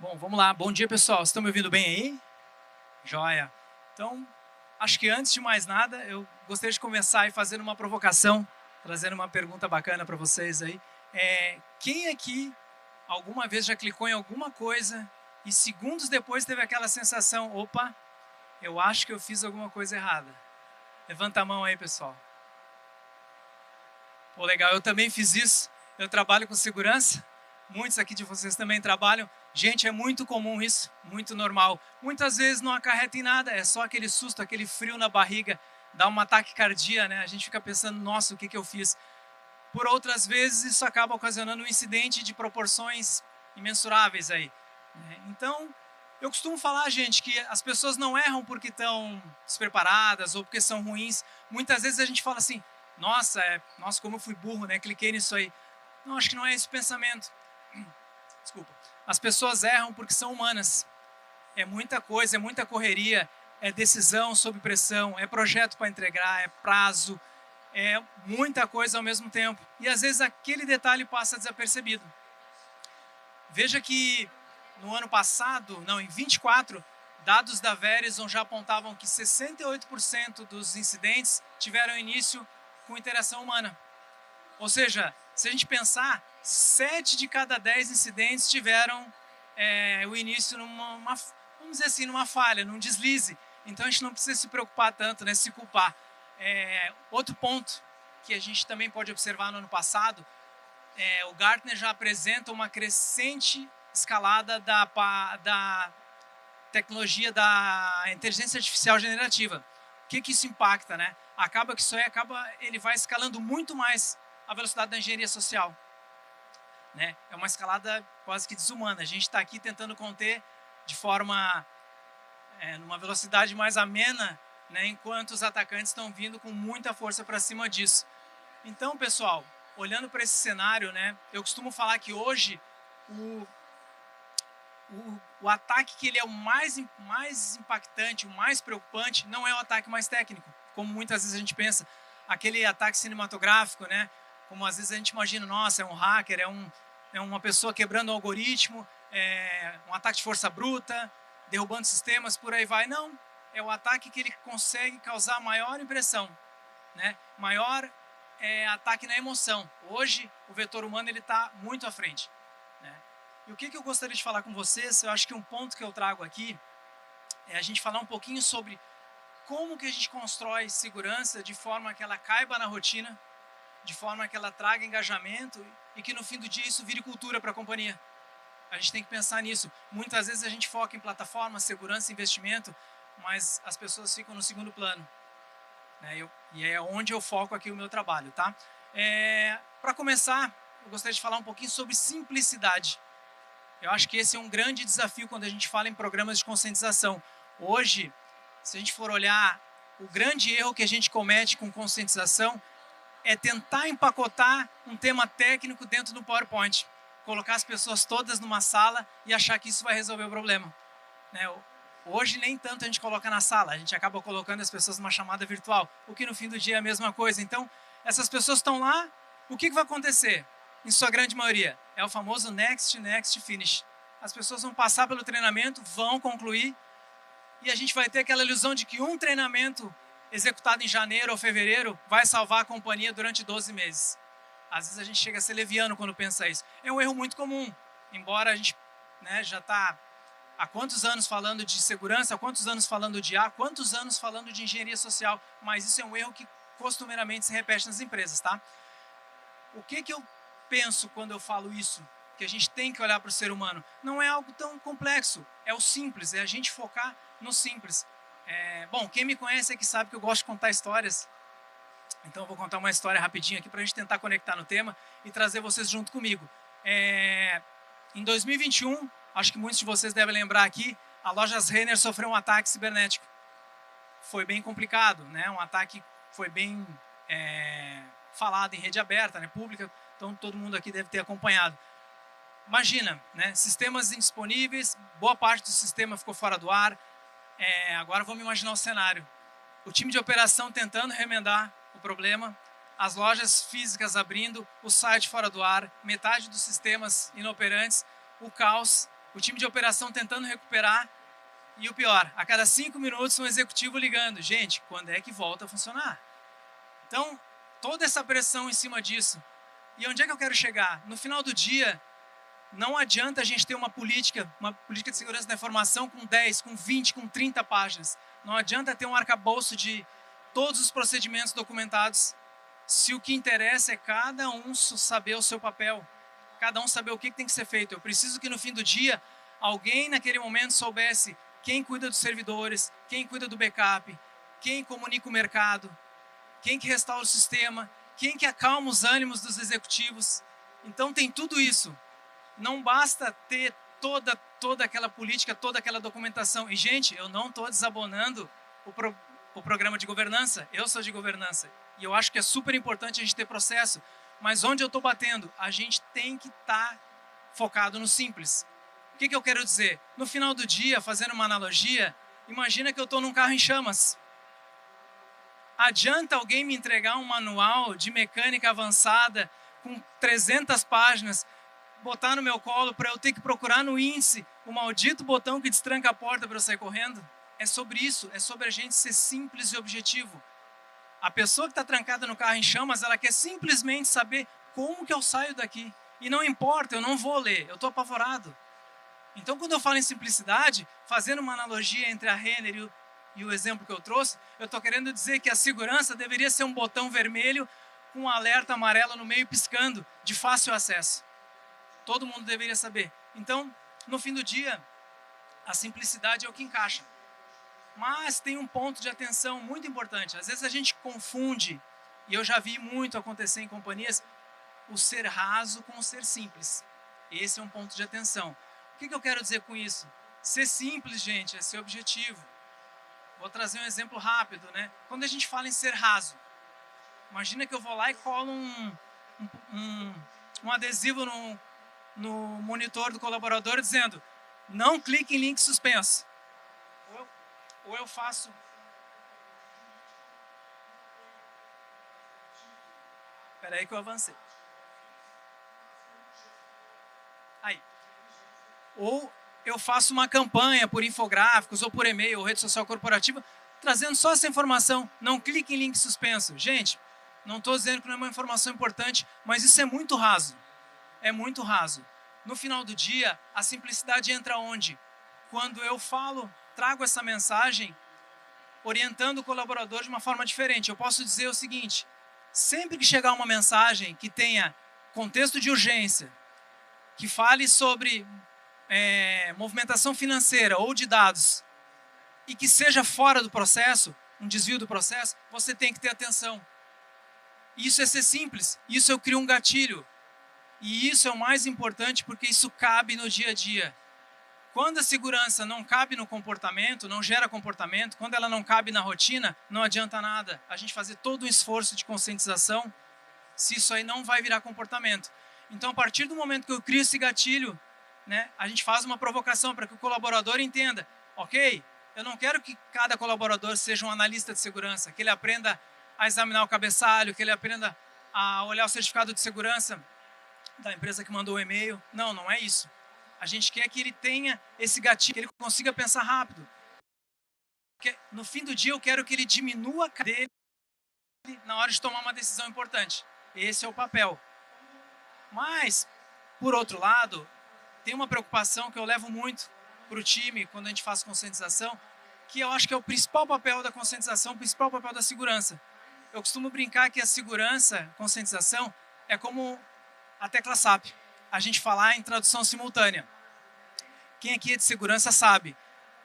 Bom, vamos lá. Bom dia, pessoal. Vocês estão me ouvindo bem aí? Joia. Então, acho que antes de mais nada, eu gostaria de começar aí fazendo uma provocação, trazendo uma pergunta bacana para vocês aí. Quem aqui alguma vez já clicou em alguma coisa e segundos depois teve aquela sensação, opa, eu acho que eu fiz alguma coisa errada? Levanta a mão aí, pessoal. Pô, legal, eu também fiz isso. Eu trabalho com segurança. Muitos aqui de vocês também trabalham. Gente, é muito comum isso, muito normal. Muitas vezes não acarreta em nada, é só aquele susto, aquele frio na barriga, dá um ataque cardíaco, né? A gente fica pensando, nossa, o que eu fiz? Por outras vezes, isso acaba ocasionando um incidente de proporções imensuráveis aí. Então, eu costumo falar, gente, que as pessoas não erram porque estão despreparadas ou porque são ruins. Muitas vezes a gente fala assim, nossa, como eu fui burro, né? Cliquei nisso aí. Não, acho que não é esse o pensamento. Desculpa. As pessoas erram porque são humanas. É muita coisa, é muita correria, é decisão sob pressão, é projeto para entregar, é prazo, é muita coisa ao mesmo tempo. E às vezes aquele detalhe passa desapercebido. Veja que no ano passado, não, em 24, dados da Verizon já apontavam que 68% dos incidentes tiveram início com interação humana. Ou seja, se a gente pensar, 7 de cada 10 incidentes tiveram o início vamos dizer assim, numa falha, num deslize. Então a gente não precisa se preocupar tanto, né, se culpar. Outro ponto que a gente também pode observar no ano passado, o Gartner já apresenta uma crescente escalada da tecnologia da inteligência artificial generativa. O que isso impacta, né? Acaba que ele vai escalando muito mais a velocidade da engenharia social, né? É uma escalada quase que desumana. A gente está aqui tentando conter de forma, numa velocidade mais amena, né? Enquanto os atacantes estão vindo com muita força para cima disso. Então, pessoal, olhando para esse cenário, né? Eu costumo falar que hoje o ataque que ele é o mais impactante, o mais preocupante, não é o ataque mais técnico, como muitas vezes a gente pensa. Aquele ataque cinematográfico, né? Como às vezes a gente imagina, nossa, é um hacker, é uma pessoa quebrando o algoritmo, um ataque de força bruta, derrubando sistemas, por aí vai. Não, é o ataque que ele consegue causar maior impressão, né? Maior ataque na emoção. Hoje, o vetor humano está muito à frente, né? E o que eu gostaria de falar com vocês, eu acho que um ponto que eu trago aqui é a gente falar um pouquinho sobre como que a gente constrói segurança de forma que ela caiba na rotina, de forma que ela traga engajamento e que no fim do dia isso vire cultura para a companhia. A gente tem que pensar nisso. Muitas vezes a gente foca em plataforma, segurança, investimento, mas as pessoas ficam no segundo plano, né? E é onde eu foco aqui o meu trabalho, tá? Para começar, eu gostaria de falar um pouquinho sobre simplicidade. Eu acho que esse é um grande desafio quando a gente fala em programas de conscientização. Hoje, se a gente for olhar, o grande erro que a gente comete com conscientização é tentar empacotar um tema técnico dentro do PowerPoint. Colocar as pessoas todas numa sala e achar que isso vai resolver o problema, né? Hoje nem tanto a gente coloca na sala, a gente acaba colocando as pessoas numa chamada virtual, o que no fim do dia é a mesma coisa. Então, essas pessoas estão lá, o que vai acontecer? Em sua grande maioria, é o famoso next, next, finish. As pessoas vão passar pelo treinamento, vão concluir, e a gente vai ter aquela ilusão de que um treinamento executado em janeiro ou fevereiro vai salvar a companhia durante 12 meses. Às vezes a gente chega a ser leviano quando pensa isso. É um erro muito comum, embora a gente, né, já está há quantos anos falando de segurança, há quantos anos falando de IA, quantos anos falando de engenharia social, mas isso é um erro que costumeiramente se repete nas empresas, tá? O que eu penso quando eu falo isso? Que a gente tem que olhar para o ser humano. Não é algo tão complexo, é o simples, é a gente focar no simples. Bom, quem me conhece é que sabe que eu gosto de contar histórias. Então eu vou contar uma história rapidinho aqui para a gente tentar conectar no tema e trazer vocês junto comigo. Em 2021, acho que muitos de vocês devem lembrar aqui, a Lojas Renner sofreu um ataque cibernético. Foi bem complicado, né? Um ataque foi bem falado em rede aberta, né, pública, então todo mundo aqui deve ter acompanhado. Imagina, né, sistemas indisponíveis, boa parte do sistema ficou fora do ar. Agora vamos imaginar o cenário. O time de operação tentando remendar o problema, as lojas físicas abrindo, o site fora do ar, metade dos sistemas inoperantes, o caos. o time de operação tentando recuperar e o pior, a cada 5 minutos um executivo ligando. Gente, quando é que volta a funcionar? Então, toda essa pressão em cima disso. E onde é que eu quero chegar? No final do dia, não adianta a gente ter uma política de segurança da informação com 10, com 20, com 30 páginas. Não adianta ter um arcabouço de todos os procedimentos documentados, se o que interessa é cada um saber o seu papel, cada um saber o que tem que ser feito. Eu preciso que no fim do dia, alguém naquele momento soubesse quem cuida dos servidores, quem cuida do backup, quem comunica o mercado, quem que restaura o sistema, quem que acalma os ânimos dos executivos. Então tem tudo isso. Não basta ter toda aquela política, toda aquela documentação. E, gente, eu não estou desabonando o programa de governança. Eu sou de governança. E eu acho que é super importante a gente ter processo. Mas onde eu estou batendo? A gente tem que estar focado no simples. O que eu quero dizer? No final do dia, fazendo uma analogia, imagina que eu estou num carro em chamas. Adianta alguém me entregar um manual de mecânica avançada com 300 páginas, botar no meu colo para eu ter que procurar no índice o maldito botão que destranca a porta para eu sair correndo? É sobre isso, é sobre a gente ser simples e objetivo. A pessoa que está trancada no carro em chamas, ela quer simplesmente saber como que eu saio daqui. E não importa, eu não vou ler, eu estou apavorado. Então, quando eu falo em simplicidade, fazendo uma analogia entre a Renner e o exemplo que eu trouxe, eu estou querendo dizer que a segurança deveria ser um botão vermelho com um alerta amarelo no meio piscando, de fácil acesso. Todo mundo deveria saber. Então, no fim do dia, a simplicidade é o que encaixa. Mas tem um ponto de atenção muito importante. Às vezes a gente confunde, e eu já vi muito acontecer em companhias, o ser raso com o ser simples. Esse é um ponto de atenção. O que eu quero dizer com isso? Ser simples, gente, é ser objetivo. Vou trazer um exemplo rápido, né? Quando a gente fala em ser raso, imagina que eu vou lá e colo um adesivo no monitor do colaborador dizendo: não clique em link suspenso. Ou eu faço... Espera aí que eu avancei. Aí. Ou eu faço uma campanha por infográficos, ou por e-mail, ou rede social corporativa, trazendo só essa informação. Não clique em link suspenso. Gente, não estou dizendo que não é uma informação importante, mas isso é muito raso. É muito raso. No final do dia, a simplicidade entra onde? Quando eu trago essa mensagem, orientando o colaborador de uma forma diferente. Eu posso dizer o seguinte: sempre que chegar uma mensagem que tenha contexto de urgência, que fale sobre movimentação financeira ou de dados, e que seja fora do processo, um desvio do processo, você tem que ter atenção. Isso é ser simples, isso eu crio um gatilho. E isso é o mais importante porque isso cabe no dia a dia. Quando a segurança não cabe no comportamento, não gera comportamento, quando ela não cabe na rotina, não adianta nada a gente fazer todo um esforço de conscientização se isso aí não vai virar comportamento. Então, a partir do momento que eu crio esse gatilho, né, a gente faz uma provocação para que o colaborador entenda: ok, eu não quero que cada colaborador seja um analista de segurança, que ele aprenda a examinar o cabeçalho, que ele aprenda a olhar o certificado de segurança da empresa que mandou o e-mail. Não, não é isso. A gente quer que ele tenha esse gatilho, que ele consiga pensar rápido. Porque no fim do dia eu quero que ele diminua a dele na hora de tomar uma decisão importante. Esse é o papel. Mas, por outro lado, tem uma preocupação que eu levo muito para o time quando a gente faz conscientização, que eu acho que é o principal papel da conscientização, o principal papel da segurança. Eu costumo brincar que a segurança, conscientização, é como a tecla SAP. A gente falar em tradução simultânea. Quem aqui é de segurança sabe.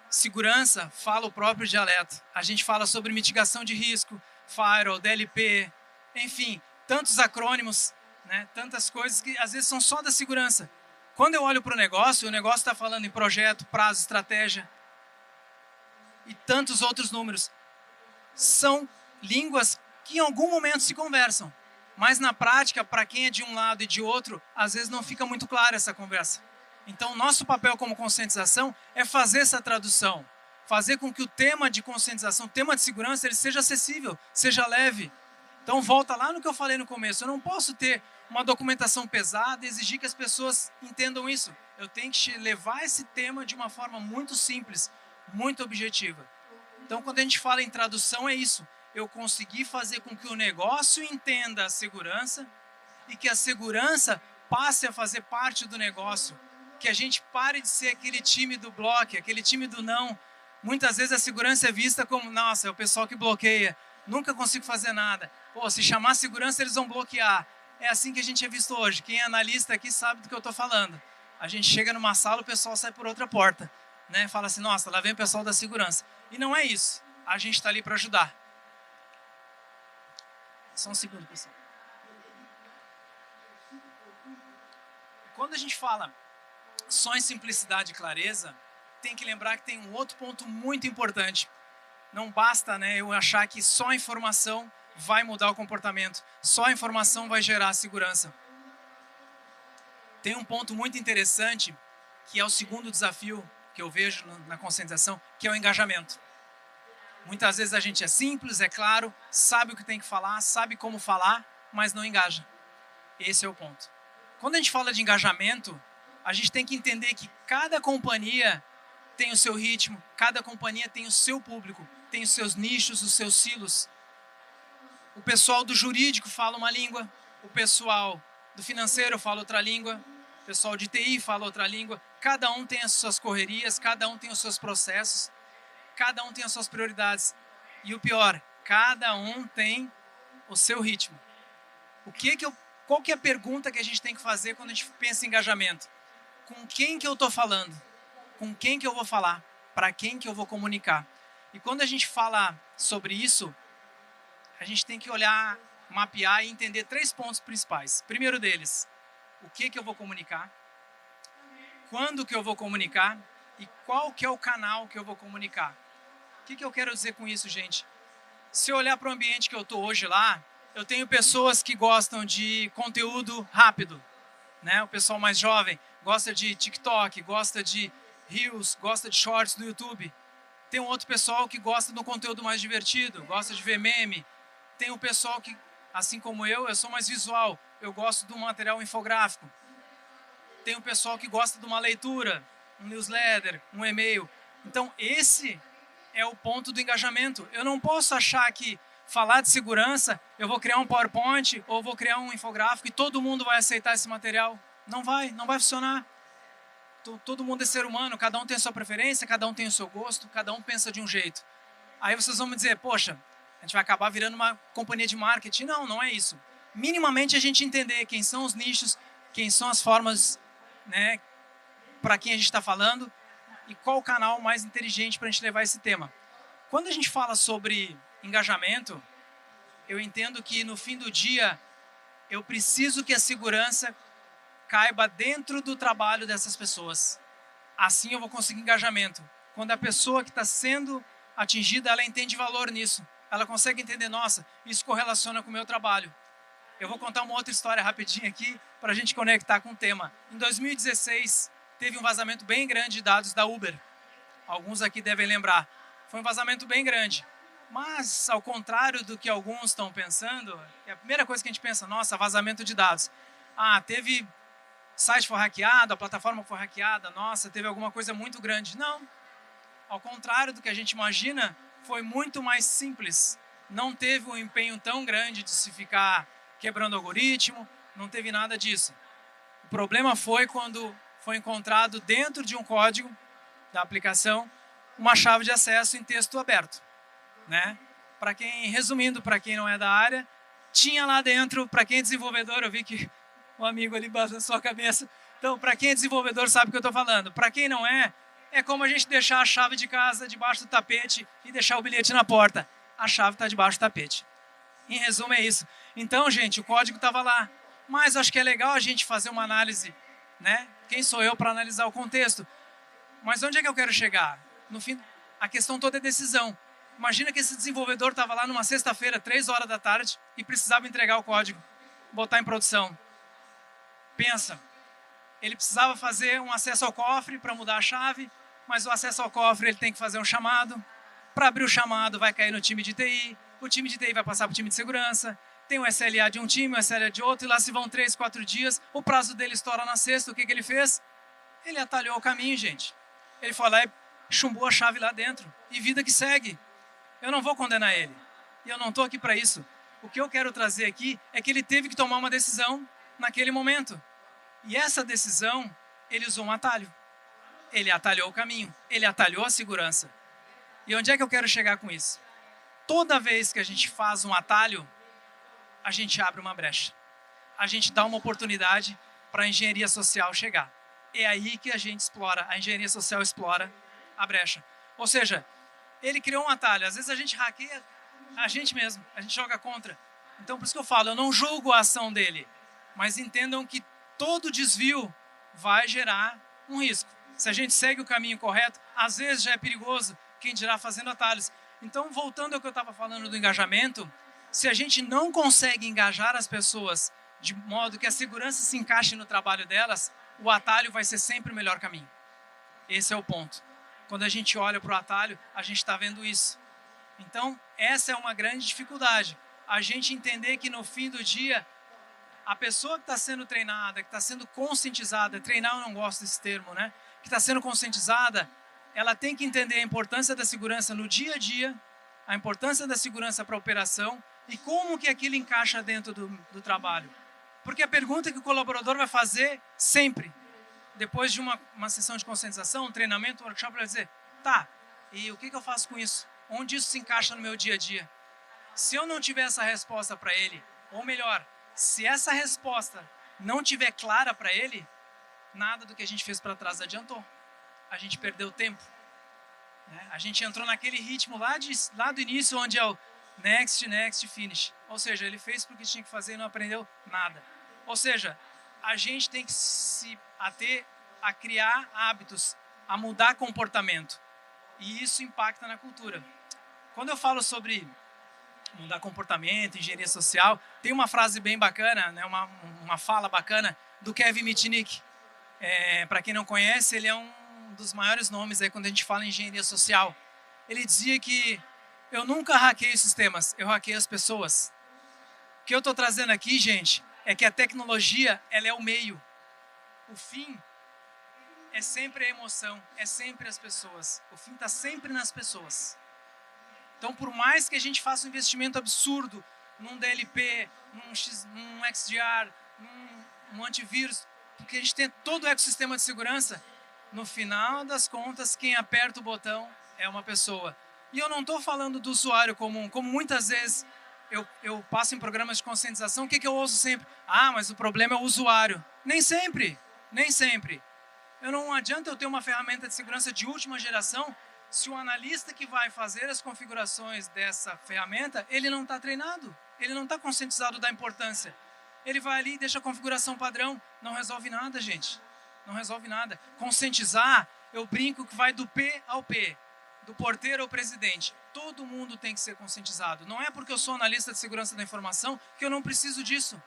Segurança fala o próprio dialeto. A gente fala sobre mitigação de risco, Firewall, DLP, enfim, tantos acrônimos, né? Tantas coisas que às vezes são só da segurança. Quando eu olho para o negócio está falando em projeto, prazo, estratégia e tantos outros números. São línguas que em algum momento se conversam. Mas na prática, para quem é de um lado e de outro, às vezes não fica muito clara essa conversa. Então, nosso papel como conscientização é fazer essa tradução. Fazer com que o tema de conscientização, o tema de segurança, ele seja acessível, seja leve. Então, volta lá no que eu falei no começo. Eu não posso ter uma documentação pesada e exigir que as pessoas entendam isso. Eu tenho que levar esse tema de uma forma muito simples, muito objetiva. Então, quando a gente fala em tradução, é isso. Eu conseguir fazer com que o negócio entenda a segurança e que a segurança passe a fazer parte do negócio. Que a gente pare de ser aquele time do bloco, aquele time do não. Muitas vezes a segurança é vista como, nossa, é o pessoal que bloqueia, nunca consigo fazer nada. Pô, se chamar segurança, eles vão bloquear. É assim que a gente é visto hoje. Quem é analista aqui sabe do que eu estou falando. A gente chega numa sala, o pessoal sai por outra porta. Né? Fala assim, nossa, lá vem o pessoal da segurança. E não é isso. A gente está ali para ajudar. Só um segundo, pessoal. Quando a gente fala só em simplicidade e clareza, tem que lembrar que tem um outro ponto muito importante. Não basta, né, eu achar que só a informação vai mudar o comportamento. Só a informação vai gerar segurança. Tem um ponto muito interessante, que é o segundo desafio que eu vejo na conscientização, que é o engajamento. Muitas vezes a gente é simples, é claro, sabe o que tem que falar, sabe como falar, mas não engaja. Esse é o ponto. Quando a gente fala de engajamento, a gente tem que entender que cada companhia tem o seu ritmo, cada companhia tem o seu público, tem os seus nichos, os seus silos. O pessoal do jurídico fala uma língua, o pessoal do financeiro fala outra língua, o pessoal de TI fala outra língua. Cada um tem as suas correrias, cada um tem os seus processos, cada um tem as suas prioridades. E o pior, cada um tem o seu ritmo. Qual que é a pergunta que a gente tem que fazer quando a gente pensa em engajamento? Com quem que eu estou falando? Com quem que eu vou falar? Para quem que eu vou comunicar? E quando a gente fala sobre isso, a gente tem que olhar, mapear e entender 3 pontos principais. Primeiro deles, o que eu vou comunicar? Quando que eu vou comunicar? E qual que é o canal que eu vou comunicar? O que eu quero dizer com isso, gente? Se eu olhar para o ambiente que eu estou hoje lá, eu tenho pessoas que gostam de conteúdo rápido, né? O pessoal mais jovem gosta de TikTok, gosta de Reels, gosta de Shorts do YouTube. Tem um outro pessoal que gosta de um conteúdo mais divertido, gosta de ver meme. Tem um pessoal que, assim como eu sou mais visual, eu gosto de um material infográfico. Tem um pessoal que gosta de uma leitura, um newsletter, um e-mail. Então, esse é o ponto do engajamento. Eu não posso achar que falar de segurança, eu vou criar um PowerPoint ou vou criar um infográfico e todo mundo vai aceitar esse material. Não vai funcionar. Todo mundo é ser humano, cada um tem a sua preferência, cada um tem o seu gosto, cada um pensa de um jeito. Aí vocês vão me dizer, poxa, a gente vai acabar virando uma companhia de marketing. Não, não é isso. Minimamente a gente entender quem são os nichos, quem são as formas, né, para quem a gente está falando e qual o canal mais inteligente para a gente levar esse tema. Quando a gente fala sobre engajamento, eu entendo que no fim do dia eu preciso que a segurança caiba dentro do trabalho dessas pessoas. Assim eu vou conseguir engajamento. Quando a pessoa que está sendo atingida, ela entende valor nisso. Ela consegue entender, nossa, isso correlaciona com o meu trabalho. Eu vou contar uma outra história rapidinho aqui para a gente conectar com o tema. Em 2016, teve um vazamento bem grande de dados da Uber. Alguns aqui devem lembrar. Foi um vazamento bem grande. Mas, ao contrário do que alguns estão pensando, é a primeira coisa que a gente pensa, nossa, vazamento de dados. Ah, teve site foi hackeado, a plataforma foi hackeada, nossa, teve alguma coisa muito grande. Não. Ao contrário do que a gente imagina, foi muito mais simples. Não teve um empenho tão grande de se ficar quebrando algoritmo, não teve nada disso. O problema foi quando foi encontrado dentro de um código da aplicação uma chave de acesso em texto aberto. Né? Resumindo, para quem não é da área, tinha lá dentro, para quem é desenvolvedor, eu vi que o amigo ali balançou a cabeça. Então, para quem é desenvolvedor sabe o que eu estou falando. Para quem não é como a gente deixar a chave de casa debaixo do tapete e deixar o bilhete na porta. A chave está debaixo do tapete. Em resumo, é isso. Então, gente, o código estava lá. Mas acho que é legal a gente fazer uma análise, né? Quem sou eu para analisar o contexto? Mas onde é que eu quero chegar? No fim, a questão toda é decisão. Imagina que esse desenvolvedor estava lá numa sexta-feira, 3 horas da tarde, e precisava entregar o código, botar em produção. Pensa, ele precisava fazer um acesso ao cofre para mudar a chave, mas o acesso ao cofre ele tem que fazer um chamado. Para abrir o chamado vai cair no time de TI, o time de TI vai passar para o time de segurança, tem o SLA de um time, o SLA de outro, e lá se vão 3, 4 dias, o prazo dele estoura na sexta, o que ele fez? Ele atalhou o caminho, gente. Ele foi lá e chumbou a chave lá dentro. E vida que segue. Eu não vou condenar ele. E eu não estou aqui para isso. O que eu quero trazer aqui é que ele teve que tomar uma decisão naquele momento. E essa decisão, ele usou um atalho. Ele atalhou o caminho. Ele atalhou a segurança. E onde é que eu quero chegar com isso? Toda vez que a gente faz um atalho, a gente abre uma brecha. A gente dá uma oportunidade para a engenharia social chegar. É aí que a gente explora, a engenharia social explora a brecha. Ou seja, ele criou um atalho. Às vezes a gente hackeia a gente mesmo, a gente joga contra. Então, por isso que eu falo, eu não julgo a ação dele, mas entendam que todo desvio vai gerar um risco. Se a gente segue o caminho correto, às vezes já é perigoso, quem dirá fazendo atalhos. Então, voltando ao que eu estava falando do engajamento, se a gente não consegue engajar as pessoas de modo que a segurança se encaixe no trabalho delas, o atalho vai ser sempre o melhor caminho. Esse é o ponto. Quando a gente olha para o atalho, a gente está vendo isso. Então, essa é uma grande dificuldade. A gente entender que no fim do dia, a pessoa que está sendo treinada, que está sendo conscientizada, treinar eu não gosto desse termo, né? Que está sendo conscientizada, ela tem que entender a importância da segurança no dia a dia, a importância da segurança para a operação e como que aquilo encaixa dentro do trabalho. Porque a pergunta que o colaborador vai fazer sempre, depois de uma sessão de conscientização, um treinamento, um workshop, ele vai dizer, tá, e o que eu faço com isso? Onde isso se encaixa no meu dia a dia? Se eu não tiver essa resposta para ele, ou melhor, se essa resposta não tiver clara para ele, nada do que a gente fez para trás adiantou. A gente perdeu tempo. Né? A gente entrou naquele ritmo lá do início, onde é o next, next, finish. Ou seja, ele fez porque tinha que fazer e não aprendeu nada. Ou seja, a gente tem que se ater a criar hábitos, a mudar comportamento. E isso impacta na cultura. Quando eu falo sobre mudar comportamento, engenharia social, tem uma frase bem bacana, né, uma fala bacana do Kevin Mitnick. Para quem não conhece, ele é um dos maiores nomes aí quando a gente fala em engenharia social. Ele dizia que eu nunca hackeio sistemas, eu hackeio as pessoas. O que eu estou trazendo aqui, gente, é que a tecnologia ela é o meio. O fim é sempre a emoção, é sempre as pessoas. O fim está sempre nas pessoas. Então, por mais que a gente faça um investimento absurdo num DLP, num XDR, num antivírus, porque a gente tem todo o ecossistema de segurança, no final das contas, quem aperta o botão é uma pessoa. E eu não estou falando do usuário comum, como muitas vezes eu passo em programas de conscientização, o que eu ouço sempre? Ah, mas o problema é o usuário. Nem sempre, nem sempre. Não adianta eu ter uma ferramenta de segurança de última geração se o analista que vai fazer as configurações dessa ferramenta, ele não está treinado, ele não está conscientizado da importância. Ele vai ali e deixa a configuração padrão, não resolve nada, gente. Não resolve nada. Conscientizar, eu brinco que vai do P ao P, do porteiro ao presidente. Todo mundo tem que ser conscientizado. Não é porque eu sou analista de segurança da informação que eu não preciso disso.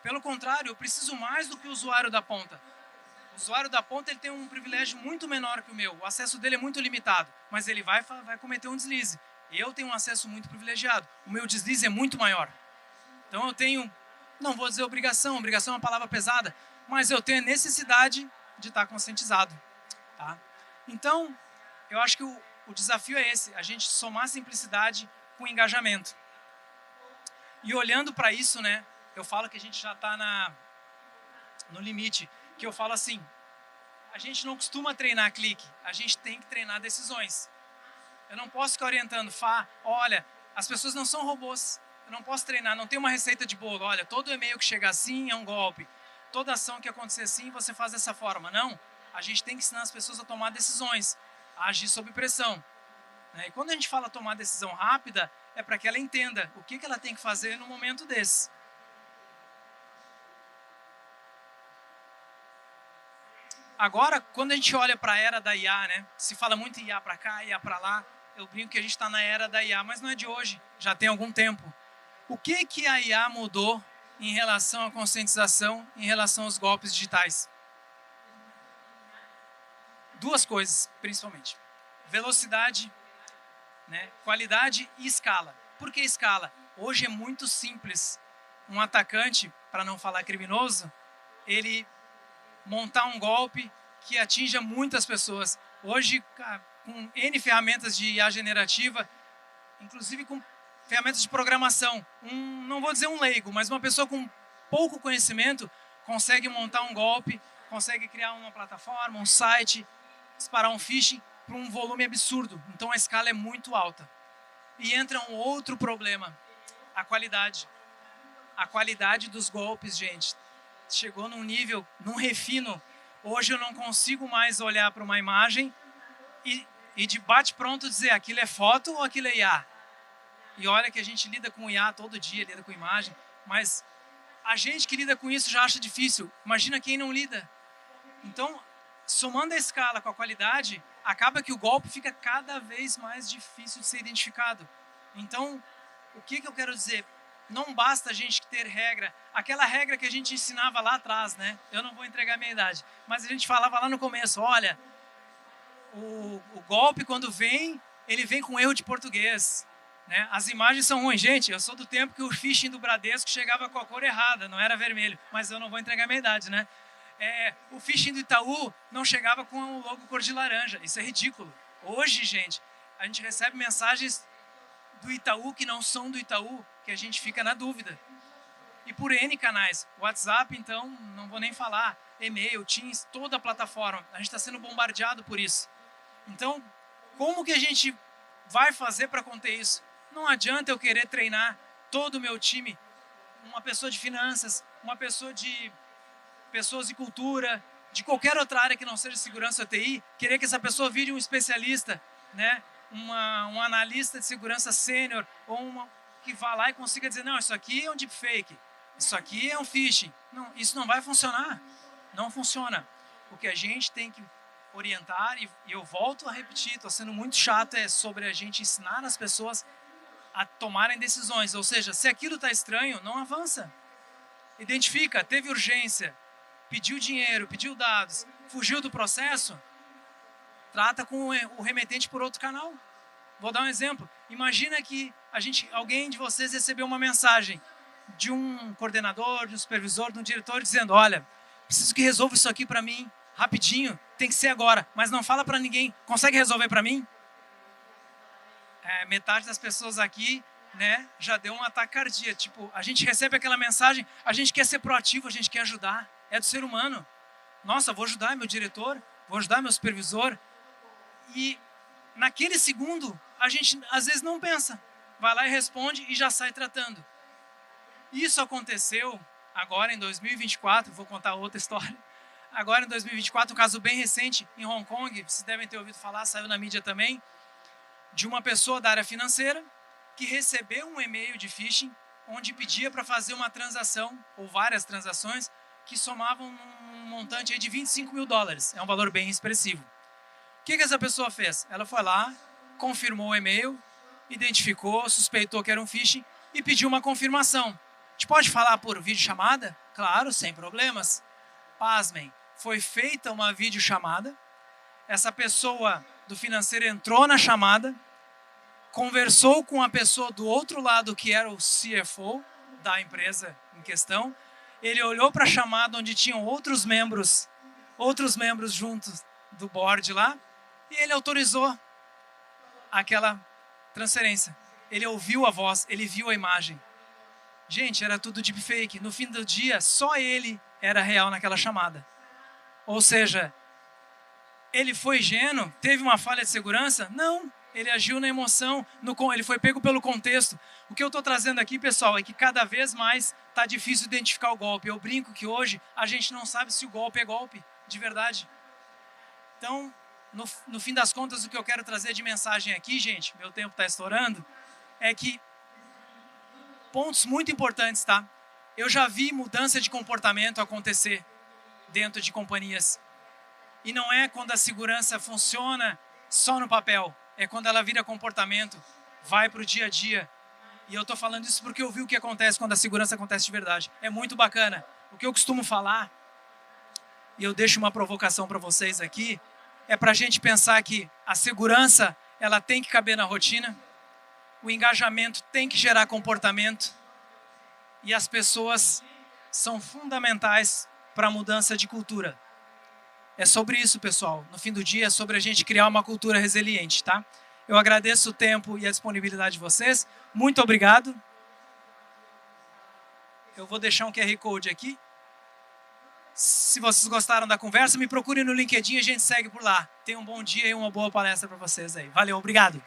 Pelo contrário, eu preciso mais do que o usuário da ponta. O usuário da ponta ele tem um privilégio muito menor que o meu. O acesso dele é muito limitado, mas ele vai cometer um deslize. Eu tenho um acesso muito privilegiado. O meu deslize é muito maior. Então eu tenho, não vou dizer obrigação é uma palavra pesada, mas eu tenho a necessidade de estar conscientizado. Tá? Então, eu acho que o desafio é esse, a gente somar simplicidade com engajamento. E olhando para isso, né, eu falo que a gente já está no limite, que eu falo assim, a gente não costuma treinar clique, a gente tem que treinar decisões. Eu não posso ficar orientando, olha, as pessoas não são robôs, eu não posso treinar, não tem uma receita de bolo, olha, todo e-mail que chega assim é um golpe, toda ação que acontecer assim você faz dessa forma. Não, a gente tem que ensinar as pessoas a tomar decisões, a agir sob pressão. E quando a gente fala tomar decisão rápida, é para que ela entenda o que ela tem que fazer no momento desse. Agora, quando a gente olha para a era da IA, né, se fala muito em IA para cá, IA para lá, eu brinco que a gente está na era da IA, mas não é de hoje, já tem algum tempo. O que a IA mudou em relação à conscientização, em relação aos golpes digitais? Duas coisas, principalmente. Velocidade, né, qualidade e escala. Por que escala? Hoje é muito simples um atacante, para não falar criminoso, ele montar um golpe que atinja muitas pessoas. Hoje, com N ferramentas de IA generativa, inclusive com ferramentas de programação, não vou dizer um leigo, mas uma pessoa com pouco conhecimento consegue montar um golpe, consegue criar uma plataforma, um site, disparar um phishing para um volume absurdo. Então a escala é muito alta. E entra um outro problema, a qualidade. A qualidade dos golpes, gente, chegou num nível, num refino. Hoje eu não consigo mais olhar para uma imagem e de bate-pronto dizer aquilo é foto ou aquilo é IA. E olha que a gente lida com IA todo dia, lida com imagem, mas a gente que lida com isso já acha difícil. Imagina quem não lida. Então, somando a escala com a qualidade, acaba que o golpe fica cada vez mais difícil de ser identificado. Então, o que eu quero dizer? Não basta a gente ter regra. Aquela regra que a gente ensinava lá atrás, né? Eu não vou entregar a minha idade, mas a gente falava lá no começo, olha, o golpe quando vem, ele vem com erro de português. Né? As imagens são ruins. Gente, eu sou do tempo que o phishing do Bradesco chegava com a cor errada, não era vermelho, mas eu não vou entregar a minha idade, né? O phishing do Itaú não chegava com o logo cor de laranja. Isso é ridículo. Hoje, gente, a gente recebe mensagens do Itaú que não são do Itaú, que a gente fica na dúvida. E por N canais. WhatsApp, então, não vou nem falar. E-mail, Teams, toda a plataforma. A gente está sendo bombardeado por isso. Então, como que a gente vai fazer para conter isso? Não adianta eu querer treinar todo o meu time, uma pessoa de finanças, uma pessoa de pessoas de cultura, de qualquer outra área que não seja segurança ou TI, querer que essa pessoa vire um especialista, né? Um analista de segurança sênior, ou uma que vá lá e consiga dizer, não, isso aqui é um deepfake, isso aqui é um phishing. Não, isso não vai funcionar. Não funciona. O que a gente tem que orientar, e eu volto a repetir, estou sendo muito chato, é sobre a gente ensinar as pessoas a tomarem decisões. Ou seja, se aquilo está estranho, não avança. Identifica, teve urgência, pediu dinheiro, pediu dados, fugiu do processo, trata com o remetente por outro canal. Vou dar um exemplo. Imagina que alguém de vocês recebeu uma mensagem de um coordenador, de um supervisor, de um diretor, dizendo, olha, preciso que resolva isso aqui para mim, rapidinho, tem que ser agora, mas não fala para ninguém. Consegue resolver para mim? Metade das pessoas aqui, né, já deu um ataque cardíaco. Tipo, a gente recebe aquela mensagem, a gente quer ser proativo, a gente quer ajudar. É do ser humano. Nossa, vou ajudar meu diretor, vou ajudar meu supervisor. E naquele segundo, a gente às vezes não pensa. Vai lá e responde e já sai tratando. Isso aconteceu agora em 2024, vou contar outra história. Agora em 2024, um caso bem recente em Hong Kong, vocês devem ter ouvido falar, saiu na mídia também, de uma pessoa da área financeira que recebeu um e-mail de phishing onde pedia para fazer uma transação, ou várias transações, que somavam um montante aí de $25 mil. É um valor bem expressivo. O que essa pessoa fez? Ela foi lá, confirmou o e-mail, identificou, suspeitou que era um phishing e pediu uma confirmação. A gente pode falar por videochamada? Claro, sem problemas. Pasmem, foi feita uma videochamada, essa pessoa do financeiro entrou na chamada, conversou com a pessoa do outro lado, que era o CFO da empresa em questão, ele olhou para a chamada onde tinham outros membros juntos do board lá, e ele autorizou aquela transferência. Ele ouviu a voz, ele viu a imagem. Gente, era tudo deepfake. No fim do dia, só ele era real naquela chamada. Ou seja, ele foi ingênuo? Teve uma falha de segurança? Não, ele agiu na emoção, ele foi pego pelo contexto. O que eu estou trazendo aqui, pessoal, é que cada vez mais está difícil identificar o golpe. Eu brinco que hoje a gente não sabe se o golpe é golpe, de verdade. Então, no fim das contas, o que eu quero trazer de mensagem aqui, gente, meu tempo está estourando, é que pontos muito importantes, tá? Eu já vi mudança de comportamento acontecer dentro de companhias. E não é quando a segurança funciona só no papel, é quando ela vira comportamento, vai para o dia a dia. E eu estou falando isso porque eu vi o que acontece quando a segurança acontece de verdade. É muito bacana. O que eu costumo falar, e eu deixo uma provocação para vocês aqui, é para a gente pensar que a segurança ela tem que caber na rotina, o engajamento tem que gerar comportamento, e as pessoas são fundamentais para a mudança de cultura. É sobre isso, pessoal. No fim do dia, é sobre a gente criar uma cultura resiliente, tá? Eu agradeço o tempo e a disponibilidade de vocês. Muito obrigado. Eu vou deixar um QR Code aqui. Se vocês gostaram da conversa, me procurem no LinkedIn e a gente segue por lá. Tenham um bom dia e uma boa palestra para vocês aí. Valeu, obrigado.